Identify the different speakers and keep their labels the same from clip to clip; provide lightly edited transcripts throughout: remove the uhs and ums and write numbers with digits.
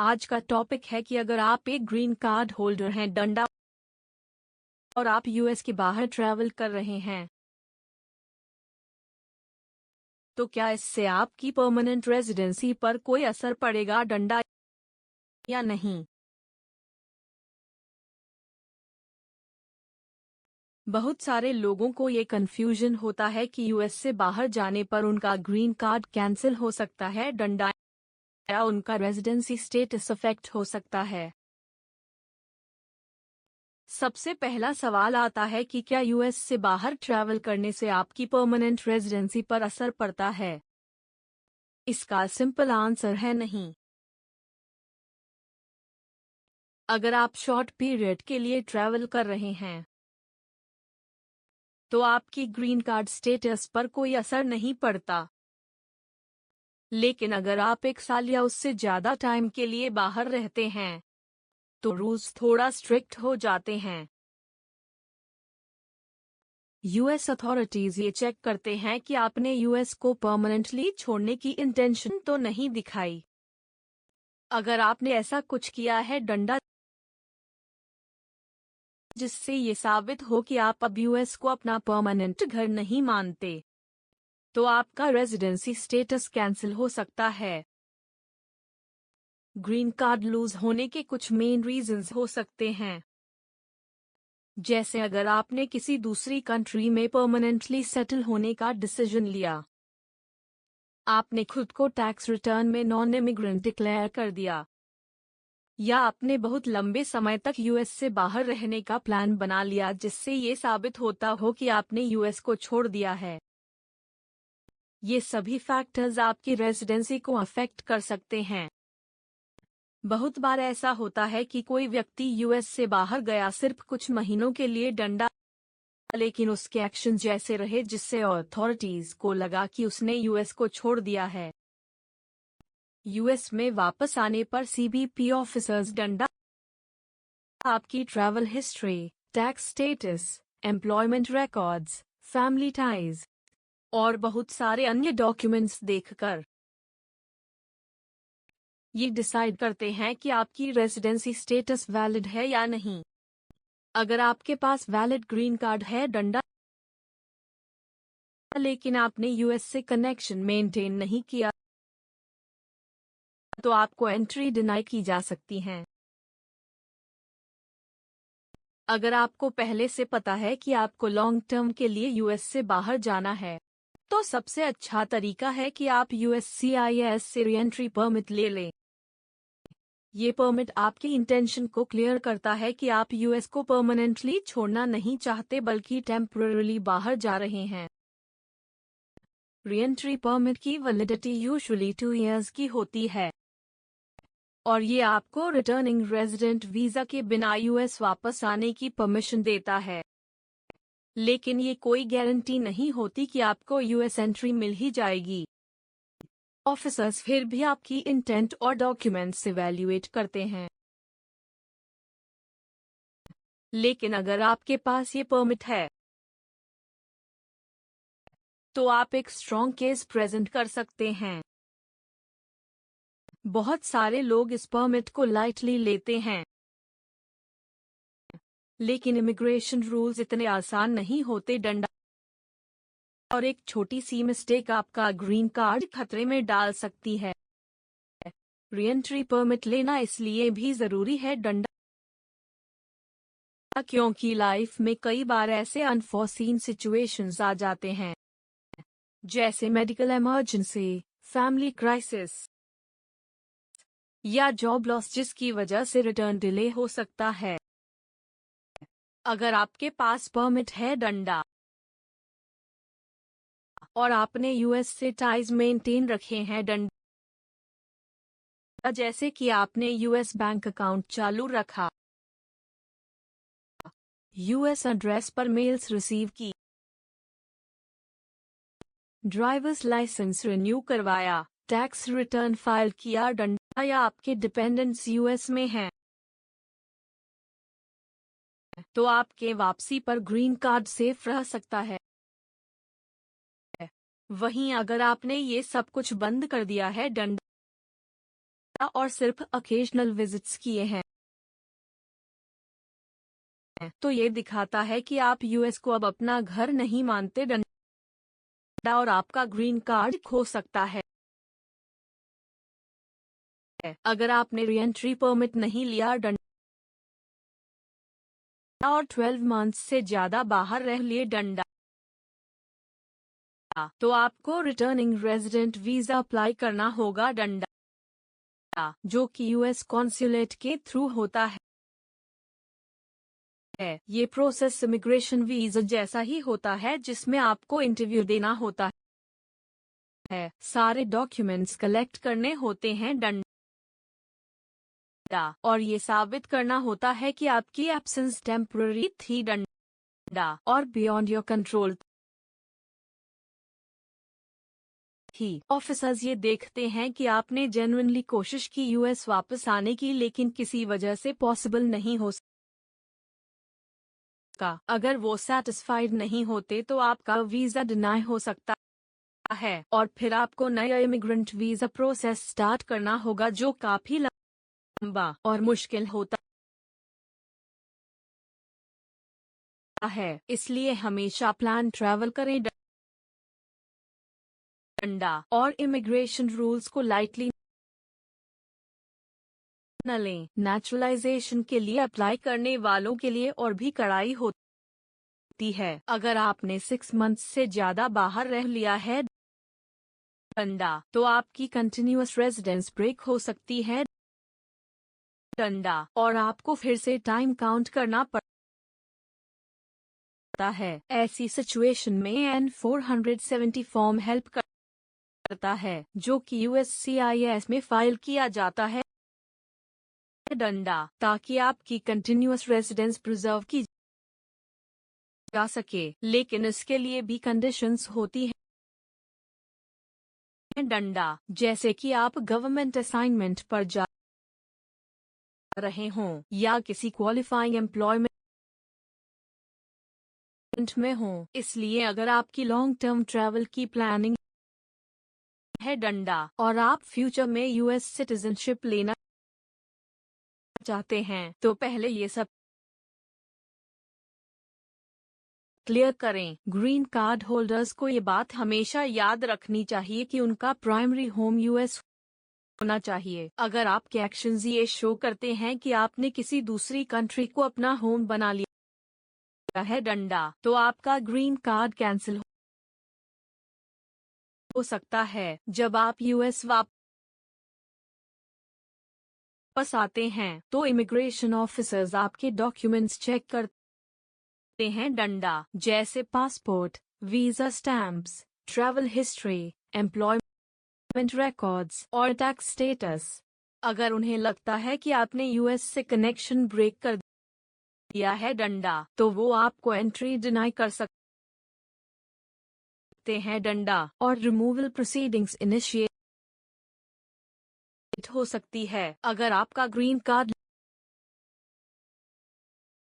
Speaker 1: आज का टॉपिक है कि अगर आप एक ग्रीन कार्ड होल्डर हैं डंडा और आप यूएस के बाहर ट्रैवल कर रहे हैं तो क्या इससे आपकी परमानेंट रेजिडेंसी पर कोई असर पड़ेगा डंडा या नहीं। बहुत सारे लोगों को ये कंफ्यूजन होता है कि यूएस से बाहर जाने पर उनका ग्रीन कार्ड कैंसिल हो सकता है डंडा या उनका रेजिडेंसी स्टेटस अफेक्ट हो सकता है। सबसे पहला सवाल आता है कि क्या यूएस से बाहर ट्रैवल करने से आपकी परमानेंट रेजिडेंसी पर असर पड़ता है। इसका सिंपल आंसर है नहीं। अगर आप शॉर्ट पीरियड के लिए ट्रैवल कर रहे हैं तो आपकी ग्रीन कार्ड स्टेटस पर कोई असर नहीं पड़ता। लेकिन अगर आप 1 साल या उससे ज़्यादा टाइम के लिए बाहर रहते हैं तो रूल्स थोड़ा स्ट्रिक्ट हो जाते हैं। यूएस अथॉरिटीज ये चेक करते हैं कि आपने यूएस को परमानेंटली छोड़ने की इंटेंशन तो नहीं दिखाई। अगर आपने ऐसा कुछ किया है डंडा जिससे ये साबित हो कि आप अब यूएस को अपना परमानेंट घर नहीं मानते तो आपका रेजिडेंसी स्टेटस कैंसिल हो सकता है। ग्रीन कार्ड लूज होने के कुछ मेन रीजंस हो सकते हैं, जैसे अगर आपने किसी दूसरी कंट्री में परमानेंटली सेटल होने का डिसीजन लिया, आपने खुद को टैक्स रिटर्न में नॉन इमिग्रेंट डिक्लेयर कर दिया, या आपने बहुत लंबे समय तक यूएस से बाहर रहने का प्लान बना लिया जिससे ये साबित होता हो कि आपने यूएस को छोड़ दिया है। ये सभी फैक्टर्स आपकी रेजिडेंसी को अफेक्ट कर सकते हैं। बहुत बार ऐसा होता है कि कोई व्यक्ति यूएस से बाहर गया सिर्फ कुछ महीनों के लिए डंडा, लेकिन उसके एक्शन जैसे रहे जिससे अथॉरिटीज को लगा कि उसने यूएस को छोड़ दिया है। यूएस में वापस आने पर सीबीपी ऑफिसर्स डंडा, आपकी travel history, tax status, employment records, family ties और बहुत सारे अन्य डॉक्यूमेंट्स देखकर ये डिसाइड करते हैं कि आपकी रेजिडेंसी स्टेटस वैलिड है या नहीं। अगर आपके पास वैलिड ग्रीन कार्ड है डंडा लेकिन आपने यूएस से कनेक्शन मेंटेन नहीं किया तो आपको एंट्री डिनाई की जा सकती है। अगर आपको पहले से पता है कि आपको लॉन्ग टर्म के लिए यूएस से बाहर जाना है तो सबसे अच्छा तरीका है कि आप यूएससीआईएस से रीएंट्री परमिट ले लें। ये परमिट आपकी इंटेंशन को क्लियर करता है कि आप यूएस को परमानेंटली छोड़ना नहीं चाहते बल्कि टेम्पररी बाहर जा रहे हैं। रीएंट्री परमिट की वैलिडिटी यूजुअली 2 इयर्स की होती है और ये आपको रिटर्निंग रेजिडेंट वीजा के बिना यूएस वापस आने की परमिशन देता है। लेकिन ये कोई गारंटी नहीं होती कि आपको यूएस एंट्री मिल ही जाएगी। ऑफिसर्स फिर भी आपकी इंटेंट और डॉक्यूमेंट्स इवैल्यूएट करते हैं। लेकिन अगर आपके पास ये परमिट है तो आप एक स्ट्रॉन्ग केस प्रेजेंट कर सकते हैं। बहुत सारे लोग इस परमिट को लाइटली लेते हैं, लेकिन इमिग्रेशन रूल्स इतने आसान नहीं होते डंडा और एक छोटी सी मिस्टेक आपका ग्रीन कार्ड खतरे में डाल सकती है। रीएंट्री परमिट लेना इसलिए भी जरूरी है डंडा क्योंकि लाइफ में कई बार ऐसे अनफोर्सीन सिचुएशंस आ जाते हैं जैसे मेडिकल इमरजेंसी, फैमिली क्राइसिस या जॉब लॉस जिसकी वजह से रिटर्न डिले हो सकता है। अगर आपके पास परमिट है डंडा और आपने यूएस से टाइज मेंटेन रखे हैं डंडा, जैसे कि आपने यूएस बैंक अकाउंट चालू रखा, यूएस एड्रेस पर मेल्स रिसीव की, ड्राइवर्स लाइसेंस रिन्यू करवाया, टैक्स रिटर्न फाइल किया डंडा या आपके डिपेंडेंट्स यूएस में हैं तो आपके वापसी पर ग्रीन कार्ड सेफ रह सकता है। वहीं अगर आपने ये सब कुछ बंद कर दिया है डंडा और सिर्फ ओकेजनल विजिट्स किए हैं, तो ये दिखाता है कि आप यूएस को अब अपना घर नहीं मानते। डंडा और आपका ग्रीन कार्ड खो सकता है अगर आपने रीएंट्री परमिट नहीं लिया। डंडा और 12 मंथ से ज्यादा बाहर रह लिए। डंडा तो आपको रिटर्निंग रेजिडेंट वीजा अप्लाई करना होगा। डंडा जो कि यूएस कॉन्सुलेट के थ्रू होता है। ये प्रोसेस इमिग्रेशन वीजा जैसा ही होता है, जिसमें आपको इंटरव्यू देना होता है, सारे डॉक्यूमेंट्स कलेक्ट करने होते हैं। डंडा और ये साबित करना होता है कि आपकी एब्सेंस टेम्पररी थी। डंडा और बियॉन्ड योर कंट्रोल थी। ऑफिसर्स ये देखते हैं कि आपने जेन्युइनली कोशिश की यूएस वापस आने की, लेकिन किसी वजह से पॉसिबल नहीं हो सका। अगर वो सेटिस्फाइड नहीं होते तो आपका वीजा डिनाई हो सकता है और फिर आपको नया इमिग्रेंट वीजा प्रोसेस स्टार्ट करना होगा, जो काफी लंबा और मुश्किल होता है। इसलिए हमेशा प्लान ट्रैवल करें। डंडा और इमिग्रेशन रूल्स को लाइटली न लें। नेचुरलाइजेशन के लिए अप्लाई करने वालों के लिए और भी कड़ाई होती है। अगर आपने 6 मंथ से ज्यादा बाहर रह लिया है डंडा, तो आपकी कंटिन्यूअस रेजिडेंस ब्रेक हो सकती है। डंडा और आपको फिर से टाइम काउंट करना पड़ता है। ऐसी सिचुएशन में N-470 फॉर्म हेल्प करता है, जो कि USCIS में फाइल किया जाता है। डंडा ताकि आपकी कंटिन्यूअस रेजिडेंस प्रिजर्व की जा सके, लेकिन इसके लिए भी कंडीशंस होती हैं। डंडा जैसे कि आप गवर्नमेंट असाइनमेंट पर जा रहे हों या किसी क्वालिफाइंग एम्प्लॉयमेंट में हों। इसलिए अगर आपकी लॉन्ग टर्म ट्रैवल की प्लानिंग है डंडा और आप फ्यूचर में यूएस सिटीजनशिप लेना चाहते हैं, तो पहले ये सब क्लियर करें। ग्रीन कार्ड होल्डर्स को ये बात हमेशा याद रखनी चाहिए कि उनका प्राइमरी होम यूएस होना चाहिए। अगर आपके एक्शंस ये शो करते हैं कि आपने किसी दूसरी कंट्री को अपना होम बना लिया है डंडा, तो आपका ग्रीन कार्ड कैंसिल हो सकता है। जब आप यूएस वापस आते हैं तो इमिग्रेशन ऑफिसर्स आपके डॉक्यूमेंट्स चेक करते हैं डंडा, जैसे passport, visa stamps, travel history, employment records और टैक्स स्टेटस। अगर उन्हें लगता है कि आपने यूएस से कनेक्शन ब्रेक कर दिया है डंडा, तो वो आपको एंट्री डिनाई कर सकते हैं डंडा और रिमूवल प्रोसीडिंग्स इनिशिएट हो सकती है। अगर आपका ग्रीन कार्ड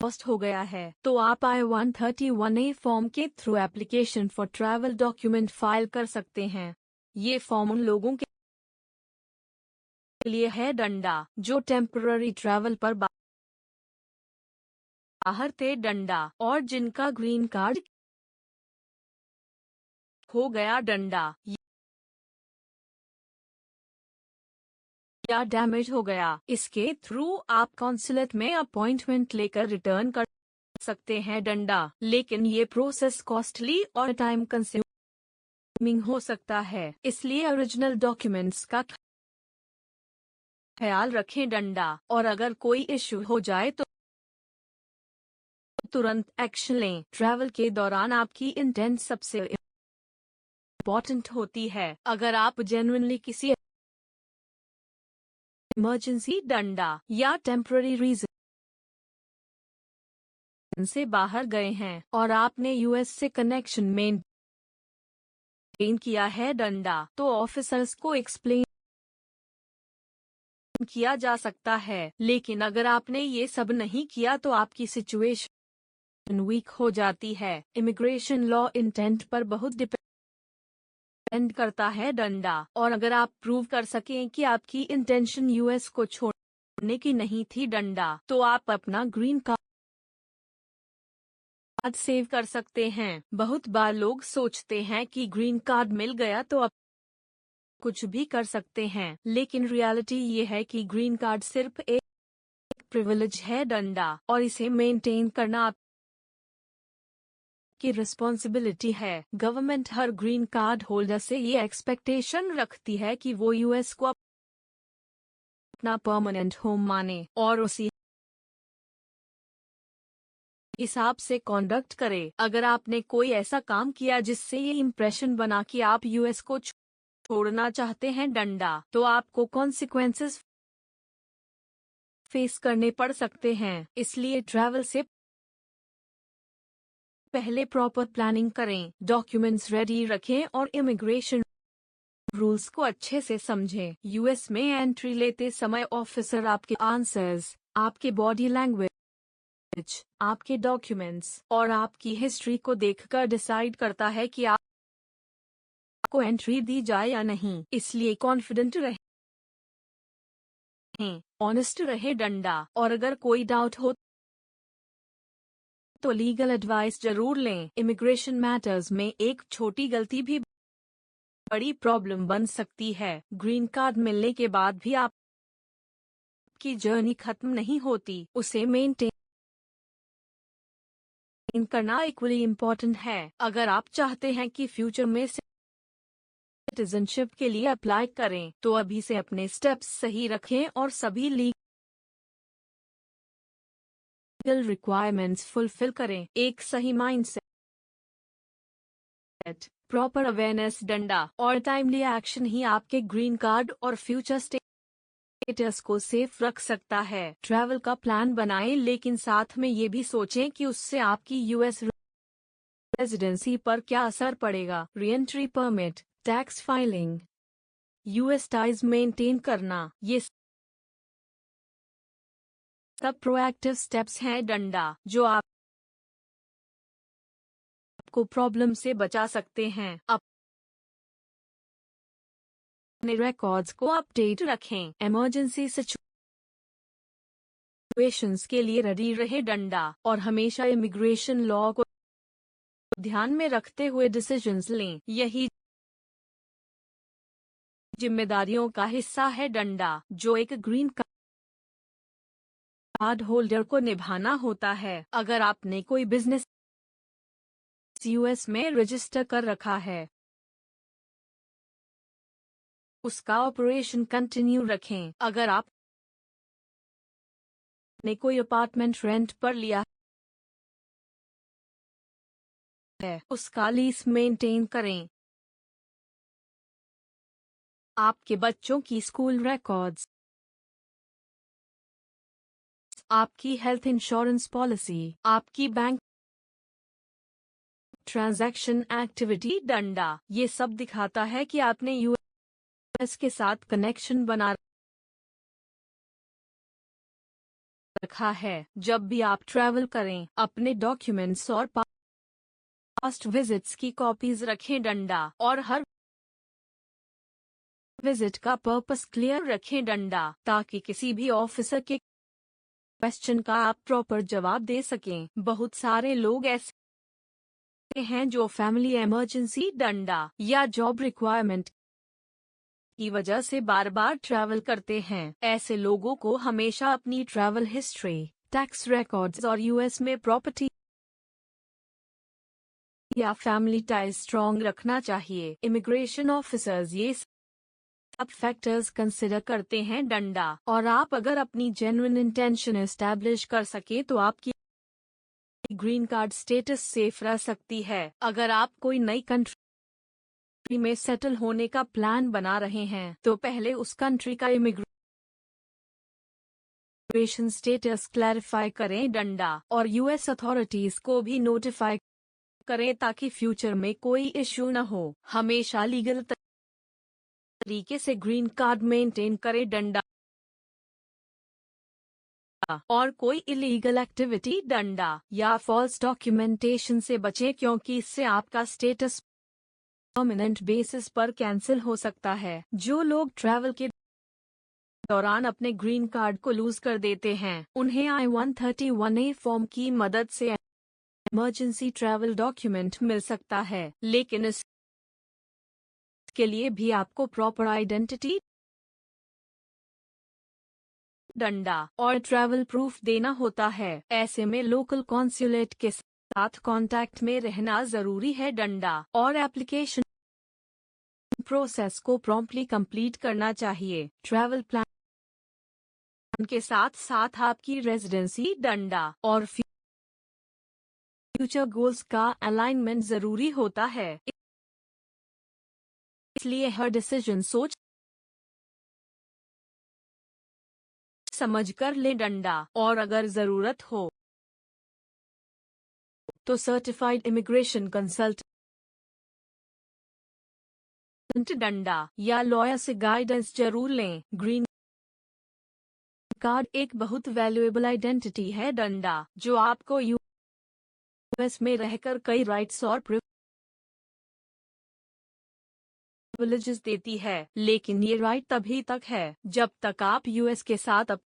Speaker 1: लॉस्ट हो गया है तो आप I-131A फॉर्म के through application for travel document file कर सकते हैं। ये फॉर्म उन लोगों के लिए है डंडा जो टेम्पररी ट्रैवल पर बाहर थे डंडा और जिनका ग्रीन कार्ड खो गया डंडा या डैमेज हो गया। इसके थ्रू आप कॉन्सुलेट में अपॉइंटमेंट लेकर रिटर्न कर सकते हैं डंडा, लेकिन ये प्रोसेस कॉस्टली और टाइम कंज्यूमिंग हो सकता है। इसलिए ओरिजिनल डॉक्यूमेंट्स का ख्याल रखें डंडा और अगर कोई इश्यू हो जाए तो तुरंत एक्शन लें। ट्रैवल के दौरान आपकी इंटेंट सबसे इम्पोर्टेंट होती है। अगर आप जेन्युइनली किसी इमरजेंसी डंडा या टेम्पररी रीजन से बाहर गए हैं और आपने यूएस से कनेक्शन मेंटेन किया है डंडा, तो ऑफिसर्स को एक्सप्लेन किया जा सकता है। लेकिन अगर आपने ये सब नहीं किया तो आपकी सिचुएशन वीक हो जाती है। इमिग्रेशन लॉ इंटेंट पर बहुत डिपेंड एंड करता है डंडा। और अगर आप प्रूव कर सकें कि आपकी इंटेंशन यूएस को छोड़ने की नहीं थी डंडा, तो आप अपना ग्रीन कार्ड सेव कर सकते हैं। बहुत बार लोग सोचते हैं कि ग्रीन कार्ड मिल गया तो अब कुछ भी कर सकते हैं, लेकिन रियलिटी ये है कि ग्रीन कार्ड सिर्फ एक प्रिविलेज है डंडा, और इसे मेंटेन करना की रिस्पॉन्सिबिलिटी है। गवर्नमेंट हर ग्रीन कार्ड होल्डर से ये एक्सपेक्टेशन रखती है कि वो यूएस को अपना परमानेंट होम माने और उसी हिसाब से कॉन्डक्ट करे। अगर आपने कोई ऐसा काम किया जिससे ये इम्प्रेशन बना कि आप यूएस को छोड़ना चाहते हैं डंडा, तो आपको कॉन्सिक्वेंसेस फेस करने पड़ सकते हैं। इसलिए ट्रैवल से पहले प्रॉपर प्लानिंग करें, डॉक्यूमेंट्स रेडी रखें और इमिग्रेशन रूल्स को अच्छे से समझें। यूएस में एंट्री लेते समय ऑफिसर आपके आंसर्स, आपके बॉडी लैंग्वेज, आपके डॉक्यूमेंट्स और आपकी हिस्ट्री को देखकर डिसाइड करता है कि आपको एंट्री दी जाए या नहीं। इसलिए कॉन्फिडेंट रहें, ऑनेस्ट रहे डंडा, और अगर कोई डाउट हो तो लीगल एडवाइस जरूर लें। इमिग्रेशन मैटर्स में एक छोटी गलती भी बड़ी प्रॉब्लम बन सकती है। ग्रीन कार्ड मिलने के बाद भी आपकी जर्नी खत्म नहीं होती, उसे मेंटेन करना इक्वली इम्पोर्टेंट है। अगर आप चाहते हैं कि फ्यूचर में सिटीजनशिप के लिए अप्लाई करें, तो अभी से अपने स्टेप्स सही रखें और सभी लीगल रिक्वायरमेंट्स फुलफिल करें। एक सही माइंडसेट, प्रॉपर अवेयरनेस, डंडा और टाइमली एक्शन ही आपके ग्रीन कार्ड और फ्यूचर स्टेटस को सेफ रख सकता है। ट्रैवल का प्लान बनाएं, लेकिन साथ में ये भी सोचें कि उससे आपकी यूएस रेजिडेंसी पर क्या असर पड़ेगा। Re-entry permit, tax filing, US ties maintain करना, ये सब प्रोएक्टिव स्टेप्स हैं डंडा, जो आपको प्रॉब्लम से बचा सकते हैं। अपने रिकॉर्ड्स को अपडेट रखें, इमरजेंसी सिचुएशंस के लिए रेडी रहे डंडा, और हमेशा इमिग्रेशन लॉ को ध्यान में रखते हुए डिसीजंस लें। यही जिम्मेदारियों का हिस्सा है डंडा, जो एक ग्रीन कार्ड होल्डर को निभाना होता है। अगर आपने कोई बिजनेस यूएस में रजिस्टर कर रखा है, उसका ऑपरेशन कंटिन्यू रखें। अगर आपने कोई अपार्टमेंट रेंट पर लिया है, उसका लीज मेंटेन करें। आपके बच्चों की स्कूल रिकॉर्ड्स, आपकी हेल्थ इंश्योरेंस पॉलिसी, आपकी बैंक ट्रांजैक्शन एक्टिविटी डंडा, ये सब दिखाता है कि आपने यूएस के साथ कनेक्शन बना रखा है। जब भी आप ट्रैवल करें, अपने डॉक्यूमेंट्स और पास्ट विजिट्स की कॉपीज रखें डंडा, और हर विजिट का पर्पस क्लियर रखें डंडा, ताकि किसी भी ऑफिसर के क्वेश्चन का आप प्रॉपर जवाब दे सकें। बहुत सारे लोग ऐसे हैं जो फैमिली इमरजेंसी डंडा या जॉब रिक्वायरमेंट की वजह से बार बार ट्रैवल करते हैं। ऐसे लोगों को हमेशा अपनी ट्रैवल हिस्ट्री, टैक्स रिकॉर्ड्स और यूएस में प्रॉपर्टी या फैमिली टाइज स्ट्रॉन्ग रखना चाहिए। इमिग्रेशन ऑफिसर्स ये सब फैक्टर्स कंसिडर करते हैं डंडा, और आप अगर अपनी जेन्युइन इंटेंशन एस्टैब्लिश कर सके तो आपकी ग्रीन कार्ड स्टेटस सेफ रह सकती है। अगर आप कोई नई कंट्री में सेटल होने का प्लान बना रहे हैं, तो पहले उस कंट्री का इमिग्रेशन स्टेटस क्लैरिफाई करें डंडा, और यूएस अथॉरिटीज को भी नोटिफाई करें ताकि फ्यूचर में कोई इश्यू न हो। हमेशा लीगल तरीके से ग्रीन कार्ड मेंटेन करें डंडा, और कोई इलीगल एक्टिविटी डंडा या फॉल्स डॉक्यूमेंटेशन से बचें, क्योंकि इससे आपका स्टेटस परमानेंट बेसिस पर कैंसिल हो सकता है। जो लोग ट्रैवल के दौरान अपने ग्रीन कार्ड को लूज कर देते हैं, उन्हें I-131A फॉर्म की मदद से इमरजेंसी ट्रैवल डॉक्यूमेंट मिल सकता है, लेकिन इसके लिए भी आपको प्रॉपर आइडेंटिटी, डंडा और ट्रैवल प्रूफ देना होता है। ऐसे में लोकल कॉन्सुलेट के साथ कांटेक्ट में रहना जरूरी है। डंडा और एप्लीकेशन प्रोसेस को प्रॉम्प्टली कंप्लीट करना चाहिए। ट्रैवल प्लान के साथ साथ आपकी रेजिडेंसी, डंडा और फ्यूचर गोल्स का अलाइनमेंट जरूरी होता है। इसलिए हर डिसीजन सोच समझ कर ले। डंडा और अगर जरूरत हो तो सर्टिफाइड इमिग्रेशन कंसल्टेंट, डंडा या लॉयर से गाइडेंस जरूर लें। ग्रीन कार्ड एक बहुत वैल्यूएबल आइडेंटिटी है। डंडा जो आपको यूएस में रहकर कई राइट्स और प्रिविलेजेस देती है, लेकिन ये राइट तभी तक है जब तक आप यूएस के साथ अपना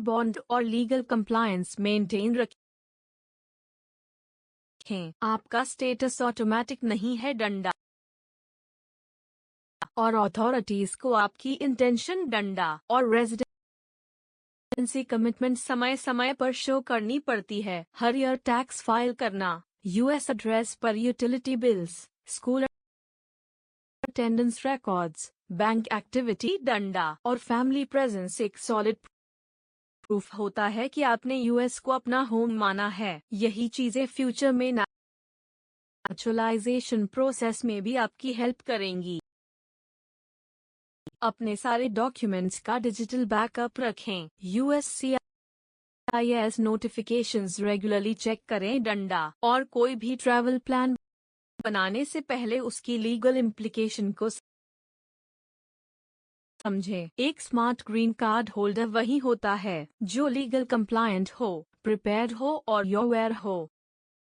Speaker 1: बॉन्ड और लीगल कंप्लायंस मेंटेन रखें। आपका स्टेटस ऑटोमेटिक नहीं है। डंडा और अथॉरिटीज को आपकी इंटेंशन, डंडा और रेजिडेंसी कमिटमेंट समय समय पर शो करनी पड़ती है। हर ईयर टैक्स फाइल करना, यूएस एड्रेस पर utility bills, school attendance records, bank activity, डंडा और फैमिली प्रेजेंस एक सॉलिड प्रूफ होता है कि आपने यूएस को अपना होम माना है। यही चीजें फ्यूचर में नेचुरलाइजेशन प्रोसेस में भी आपकी हेल्प करेंगी। अपने सारे डॉक्यूमेंट्स का डिजिटल बैकअप रखें। USCIS नोटिफिकेशंस रेगुलरली चेक करें। डंडा और कोई भी ट्रैवल प्लान बनाने से पहले उसकी लीगल इम्प्लीकेशन को समझें। एक स्मार्ट ग्रीन कार्ड होल्डर वही होता है जो लीगल कंप्लायंट हो, प्रिपेयर्ड हो और अवेयर हो।